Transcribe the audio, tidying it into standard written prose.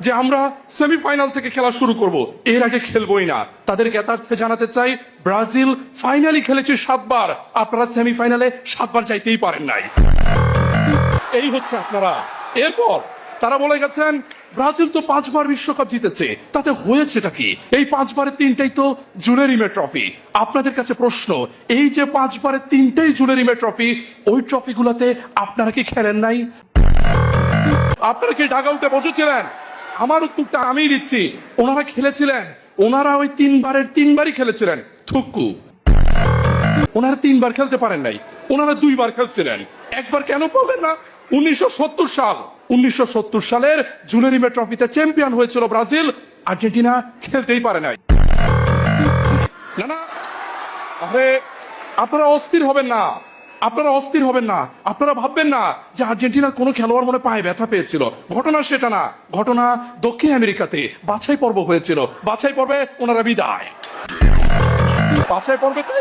যে আমরা সেমিফাইনাল থেকে খেলা শুরু করব, এর আগে খেলবোই না। তাদের জ্ঞাতার্থে জানাতে চাই, ব্রাজিল ফাইনালি খেলেছে 7 বার, আপনারা সেমিফাইনালে 7 বার যাইতেই পারেন নাই। এই হচ্ছে আপনারা। এরপর তারা বলে গেছেন ব্রাজিল তো 5 বার বিশ্বকাপ জিতেছে, তাতে হয়েছেটা কি? এই 5 বারের 3টাই তো জুলেরিমে ট্রফি। আপনাদের কাছে প্রশ্ন, এই যে 5 বারের 3টাই জুলেরিমে ট্রফি, ওই ট্রফিগুলোতে আপনারা কি খেলেন নাই? আপনারা কি ডাগআউটে বসেছিলেন? আমার উত্তরটা আমি দিচ্ছি, ওনারা খেলেছিলেন। ওনারা ওই 3 বারের 3 বারই খেলেছিলেন। থুক্কু, ওনারা 3 বার খেলতে পারেন নাই, ওনারা 2 বার খেলছিলেন। একবার কেন পাবেন না? 1970 সালের জুলেরিমে ট্রফিতে চ্যাম্পিয়ন হয়েছিল ব্রাজিল, আর্জেন্টিনা খেলতেই পারে নাই। না না, আরে আপনারা অস্থির হবেন না, আপনারা অস্থির হবেন না। আপনারা ভাববেন না যে আর্জেন্টিনার কোনো খেলোয়াড় মনে পায়ে ব্যথা পেয়েছিল। ঘটনা সেটা না। ঘটনা দক্ষিণ আমেরিকাতে বাছাই পর্ব হয়েছিল। বাছাই পর্বে ওনারা বিদায়। বাছাই পর্বেতে